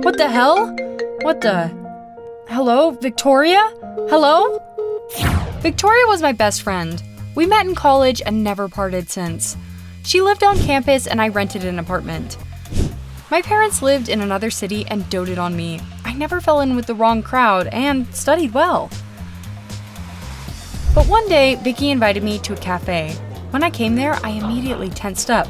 What the hell? What the? Hello, Victoria? Hello? Victoria was my best friend. We met in college and never parted since. She lived on campus and I rented an apartment. My parents lived in another city and doted on me. I never fell in with the wrong crowd and studied well. But one day, Vicky invited me to a cafe. When I came there, I immediately tensed up.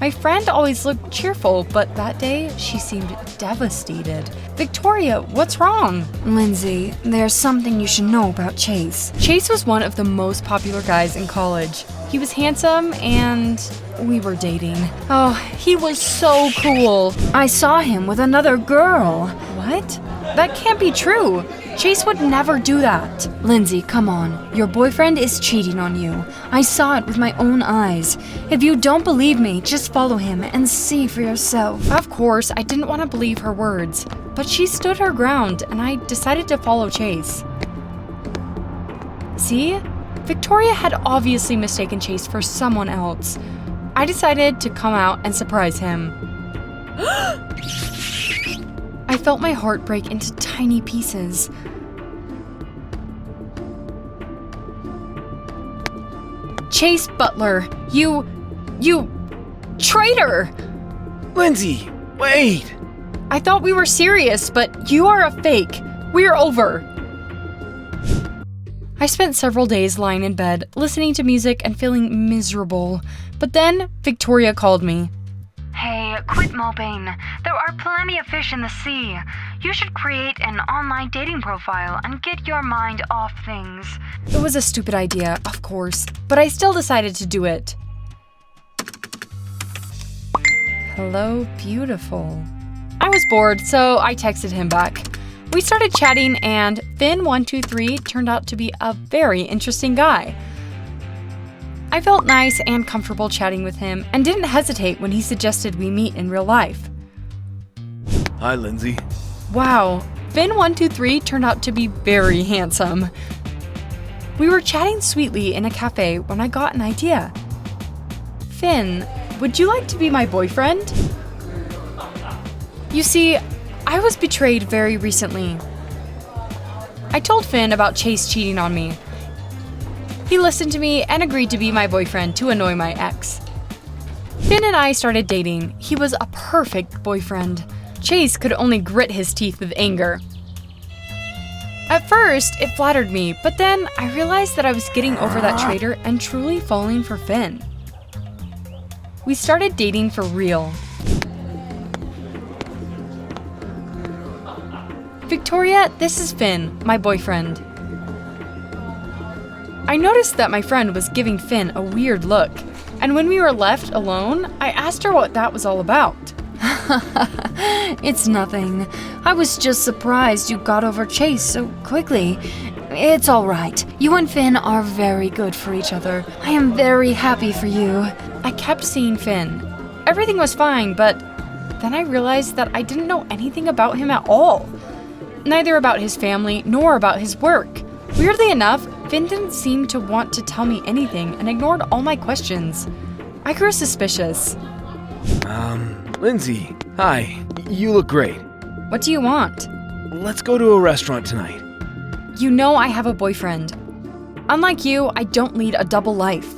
My friend always looked cheerful, but that day, she seemed devastated. Victoria, what's wrong? Lindsay, there's something you should know about Chase. Chase was one of the most popular guys in college. He was handsome and we were dating. Oh, he was so cool. I saw him with another girl. What? That can't be true. Chase would never do that. Lindsay, come on. Your boyfriend is cheating on you. I saw it with my own eyes. If you don't believe me, just follow him and see for yourself. Of course, I didn't want to believe her words, but she stood her ground and I decided to follow Chase. See? Victoria had obviously mistaken Chase for someone else. I decided to come out and surprise him. I felt my heart break into tiny pieces. Chase Butler, you traitor! Lindsay, wait! I thought we were serious, but you are a fake. We're over. I spent several days lying in bed, listening to music and feeling miserable. But then, Victoria called me. Hey, quit moping. There are plenty of fish in the sea. You should create an online dating profile and get your mind off things. It was a stupid idea, of course, but I still decided to do it. Hello, beautiful. I was bored, so I texted him back. We started chatting and Finn123 turned out to be a very interesting guy. I felt nice and comfortable chatting with him and didn't hesitate when he suggested we meet in real life. Hi, Lindsay. Wow, Finn123 turned out to be very handsome. We were chatting sweetly in a cafe when I got an idea. Finn, would you like to be my boyfriend? You see, I was betrayed very recently. I told Finn about Chase cheating on me. He listened to me and agreed to be my boyfriend to annoy my ex. Finn and I started dating. He was a perfect boyfriend. Chase could only grit his teeth with anger. At first, it flattered me, but then I realized that I was getting over that traitor and truly falling for Finn. We started dating for real. Victoria, this is Finn, my boyfriend. I noticed that my friend was giving Finn a weird look, and when we were left alone, I asked her what that was all about. It's nothing. I was just surprised you got over Chase so quickly. It's all right. You and Finn are very good for each other. I am very happy for you. I kept seeing Finn. Everything was fine, but then I realized that I didn't know anything about him at all. Neither about his family nor about his work. Weirdly enough, Finn didn't seem to want to tell me anything and ignored all my questions. I grew suspicious. Lindsay, hi. You look great. What do you want? Let's go to a restaurant tonight. You know I have a boyfriend. Unlike you, I don't lead a double life.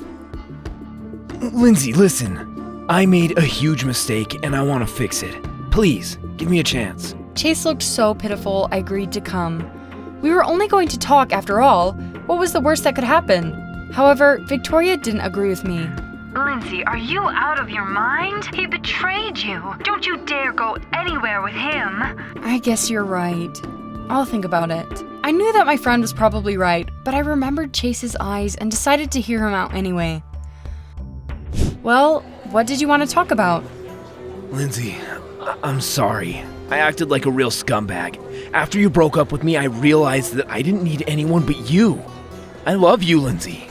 Lindsay, listen. I made a huge mistake and I want to fix it. Please, give me a chance. Chase looked so pitiful, I agreed to come. We were only going to talk after all. What was the worst that could happen? However, Victoria didn't agree with me. Lindsay, are you out of your mind? He betrayed you. Don't you dare go anywhere with him. I guess you're right. I'll think about it. I knew that my friend was probably right, but I remembered Chase's eyes and decided to hear him out anyway. Well, what did you want to talk about? Lindsay, I'm sorry. I acted like a real scumbag. After you broke up with me, I realized that I didn't need anyone but you. I love you, Lindsay.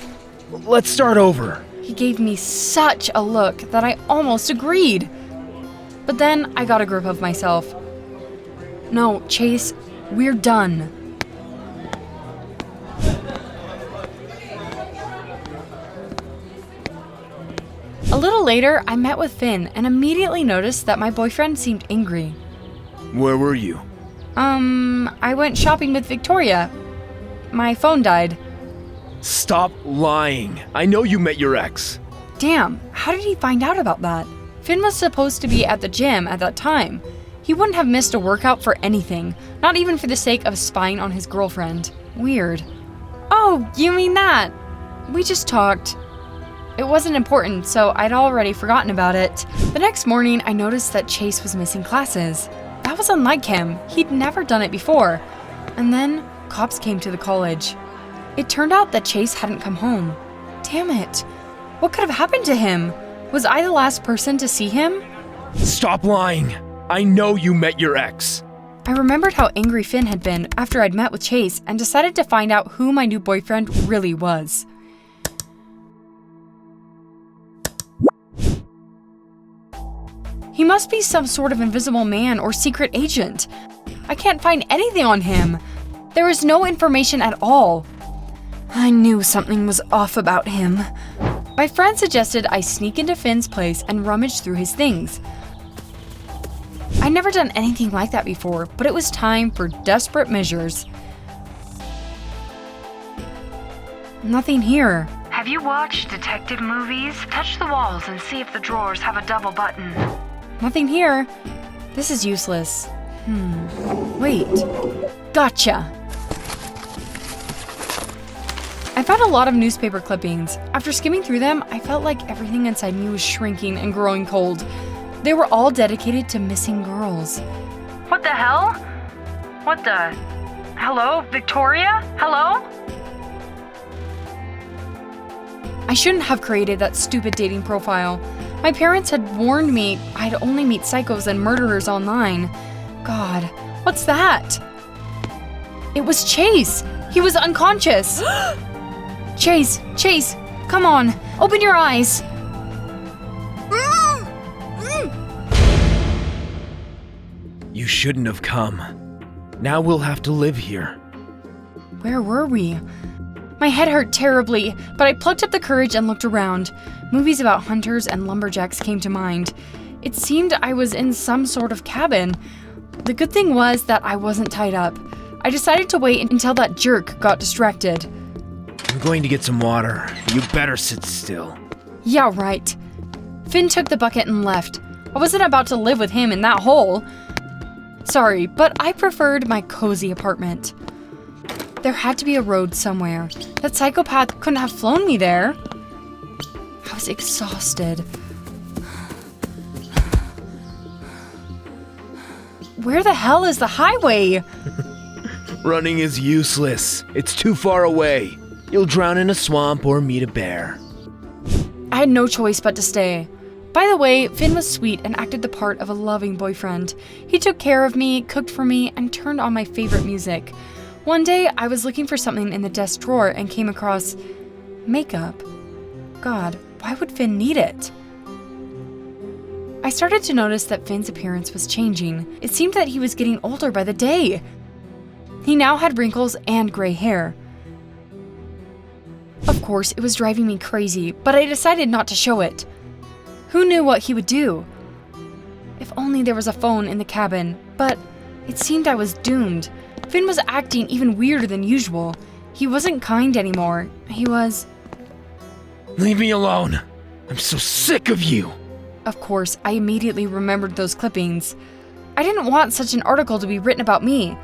Let's start over. He gave me such a look that I almost agreed. But then I got a grip of myself. No, Chase, we're done. A little later, I met with Finn and immediately noticed that my boyfriend seemed angry. Where were you? I went shopping with Victoria. My phone died. Stop lying. I know you met your ex. Damn, how did he find out about that? Finn was supposed to be at the gym at that time. He wouldn't have missed a workout for anything, not even for the sake of spying on his girlfriend. Weird. Oh, you mean that? We just talked. It wasn't important, so I'd already forgotten about it. The next morning, I noticed that Chase was missing classes. That was unlike him. He'd never done it before. And then, cops came to the college. It turned out that Chase hadn't come home. Damn it. What could have happened to him? Was I the last person to see him? Stop lying. I know you met your ex. I remembered how angry Finn had been after I'd met with Chase and decided to find out who my new boyfriend really was. He must be some sort of invisible man or secret agent. I can't find anything on him. There is no information at all. I knew something was off about him. My friend suggested I sneak into Finn's place and rummage through his things. I'd never done anything like that before, but it was time for desperate measures. Nothing here. Have you watched detective movies? Touch the walls and see if the drawers have a double button. Nothing here. This is useless. Wait. Gotcha! I found a lot of newspaper clippings. After skimming through them, I felt like everything inside me was shrinking and growing cold. They were all dedicated to missing girls. What the hell? What the? Hello, Victoria? Hello? I shouldn't have created that stupid dating profile. My parents had warned me I'd only meet psychos and murderers online. God, what's that? It was Chase! He was unconscious! Chase, come on, open your eyes! You shouldn't have come. Now we'll have to live here. Where were we? My head hurt terribly, but I plucked up the courage and looked around. Movies about hunters and lumberjacks came to mind. It seemed I was in some sort of cabin. The good thing was that I wasn't tied up. I decided to wait until that jerk got distracted. I'm going to get some water. You better sit still. Yeah, right. Finn took the bucket and left. I wasn't about to live with him in that hole. Sorry, but I preferred my cozy apartment. There had to be a road somewhere. That psychopath couldn't have flown me there. I was exhausted. Where the hell is the highway? Running is useless. It's too far away. You'll drown in a swamp or meet a bear. I had no choice but to stay. By the way, Finn was sweet and acted the part of a loving boyfriend. He took care of me, cooked for me, and turned on my favorite music. One day, I was looking for something in the desk drawer and came across makeup. God, why would Finn need it? I started to notice that Finn's appearance was changing. It seemed that he was getting older by the day. He now had wrinkles and gray hair. Of course, it was driving me crazy, but I decided not to show it. Who knew what he would do? If only there was a phone in the cabin, but it seemed I was doomed. Finn was acting even weirder than usual. He wasn't kind anymore. He was... Leave me alone. I'm so sick of you. Of course, I immediately remembered those clippings. I didn't want such an article to be written about me.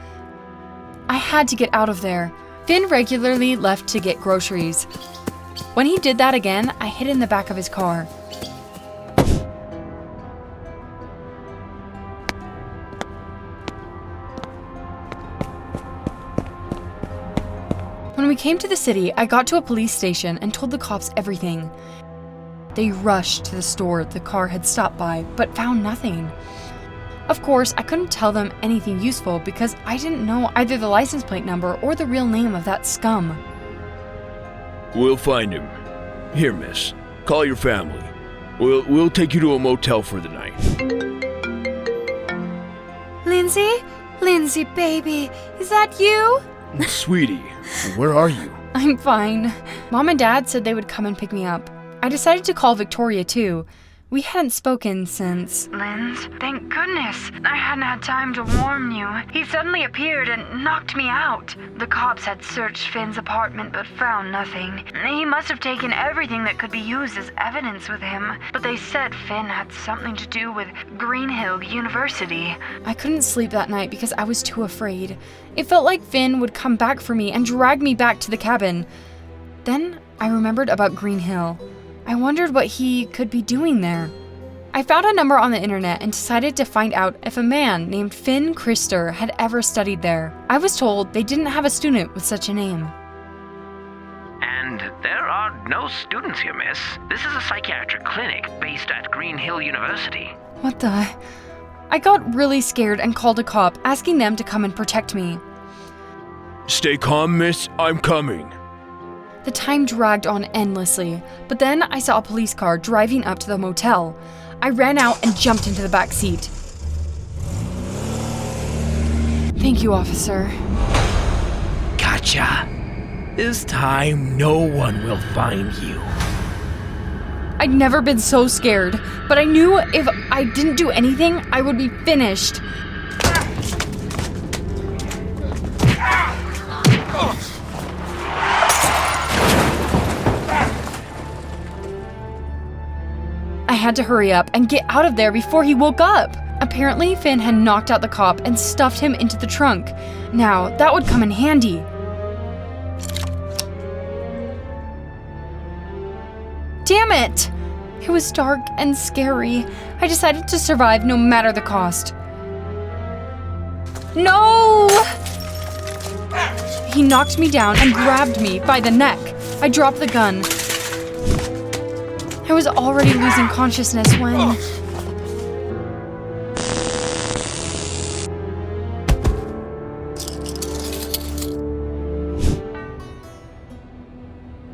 I had to get out of there. Finn regularly left to get groceries. When he did that again, I hid in the back of his car. When we came to the city, I got to a police station and told the cops everything. They rushed to the store the car had stopped by, but found nothing. Of course, I couldn't tell them anything useful because I didn't know either the license plate number or the real name of that scum. We'll find him. Here, miss. Call your family. We'll take you to a motel for the night. Lindsay? Lindsay, baby, is that you? Sweetie, where are you? I'm fine. Mom and Dad said they would come and pick me up. I decided to call Victoria too. We hadn't spoken since... Linz, thank goodness. I hadn't had time to warn you. He suddenly appeared and knocked me out. The cops had searched Finn's apartment but found nothing. He must have taken everything that could be used as evidence with him, but they said Finn had something to do with Greenhill University. I couldn't sleep that night because I was too afraid. It felt like Finn would come back for me and drag me back to the cabin. Then I remembered about Greenhill. I wondered what he could be doing there. I found a number on the internet and decided to find out if a man named Finn Krister had ever studied there. I was told they didn't have a student with such a name. And there are no students here, miss. This is a psychiatric clinic based at Greenhill University. What the... I got really scared and called a cop, asking them to come and protect me. Stay calm, miss. I'm coming. The time dragged on endlessly, but then I saw a police car driving up to the motel. I ran out and jumped into the back seat. Thank you, officer. Gotcha. This time, no one will find you. I'd never been so scared, but I knew if I didn't do anything, I would be finished. I had to hurry up and get out of there before he woke up. Apparently, Finn had knocked out the cop and stuffed him into the trunk. Now, that would come in handy. Damn it! It was dark and scary. I decided to survive no matter the cost. No! He knocked me down and grabbed me by the neck. I dropped the gun. I was already losing consciousness when...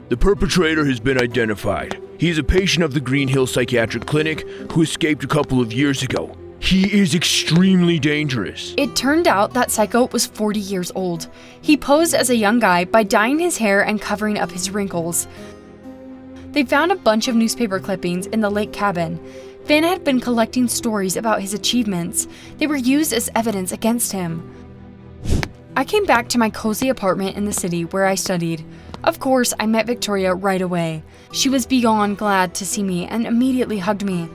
The perpetrator has been identified. He is a patient of the Greenhill Psychiatric Clinic who escaped a couple of years ago. He is extremely dangerous. It turned out that psycho was 40 years old. He posed as a young guy by dyeing his hair and covering up his wrinkles. They found a bunch of newspaper clippings in the lake cabin. Finn had been collecting stories about his achievements. They were used as evidence against him. I came back to my cozy apartment in the city where I studied. Of course, I met Victoria right away. She was beyond glad to see me and immediately hugged me.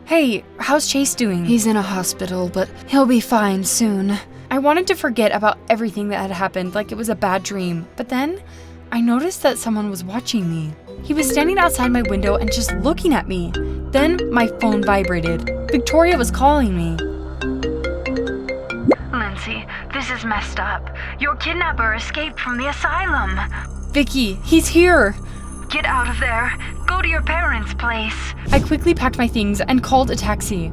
Hey, how's Chase doing? He's in a hospital, but he'll be fine soon. I wanted to forget about everything that had happened like it was a bad dream, but then I noticed that someone was watching me. He was standing outside my window and just looking at me. Then my phone vibrated. Victoria was calling me. Lindsay, this is messed up. Your kidnapper escaped from the asylum. Vicky, he's here. Get out of there. Go to your parents' place. I quickly packed my things and called a taxi.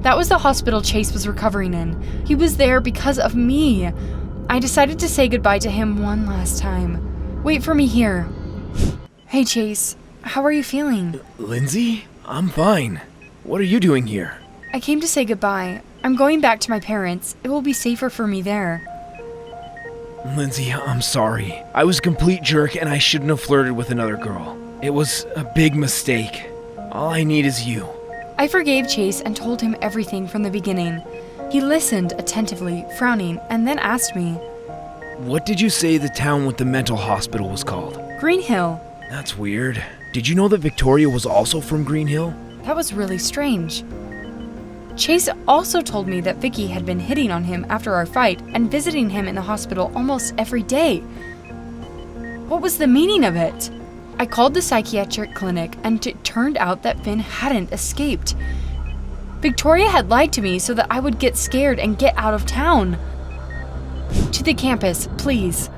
That was the hospital Chase was recovering in. He was there because of me. I decided to say goodbye to him one last time. Wait for me here. Hey Chase, how are you feeling? Lindsay? I'm fine. What are you doing here? I came to say goodbye. I'm going back to my parents. It will be safer for me there. Lindsay, I'm sorry. I was a complete jerk and I shouldn't have flirted with another girl. It was a big mistake. All I need is you. I forgave Chase and told him everything from the beginning. He listened attentively, frowning, and then asked me, What did you say the town with the mental hospital was called? Greenhill. That's weird. Did you know that Victoria was also from Greenhill? That was really strange. Chase also told me that Vicky had been hitting on him after our fight and visiting him in the hospital almost every day. What was the meaning of it? I called the psychiatric clinic and it turned out that Finn hadn't escaped. Victoria had lied to me so that I would get scared and get out of town. To the campus, please.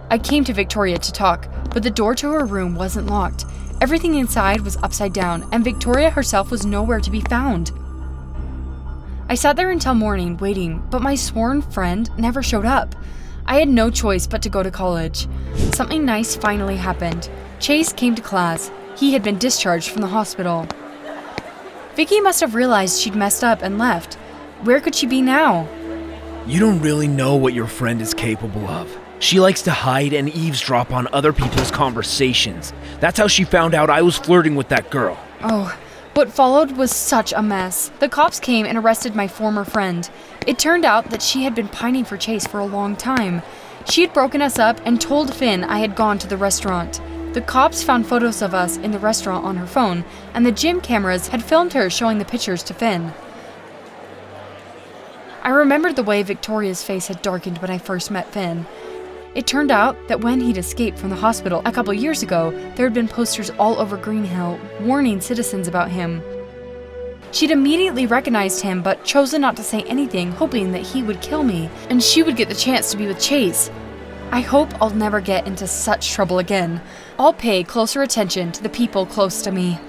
I came to Victoria to talk, but the door to her room wasn't locked. Everything inside was upside down, and Victoria herself was nowhere to be found. I sat there until morning, waiting, but my sworn friend never showed up. I had no choice but to go to college. Something nice finally happened. Chase came to class. He had been discharged from the hospital. Vicky must have realized she'd messed up and left. Where could she be now? You don't really know what your friend is capable of. She likes to hide and eavesdrop on other people's conversations. That's how she found out I was flirting with that girl. Oh, what followed was such a mess. The cops came and arrested my former friend. It turned out that she had been pining for Chase for a long time. She had broken us up and told Finn I had gone to the restaurant. The cops found photos of us in the restaurant on her phone, and the gym cameras had filmed her showing the pictures to Finn. I remembered the way Victoria's face had darkened when I first met Finn. It turned out that when he'd escaped from the hospital a couple years ago, there had been posters all over Green Hill warning citizens about him. She'd immediately recognized him but chosen not to say anything, hoping that he would kill me and she would get the chance to be with Chase. I hope I'll never get into such trouble again. I'll pay closer attention to the people close to me.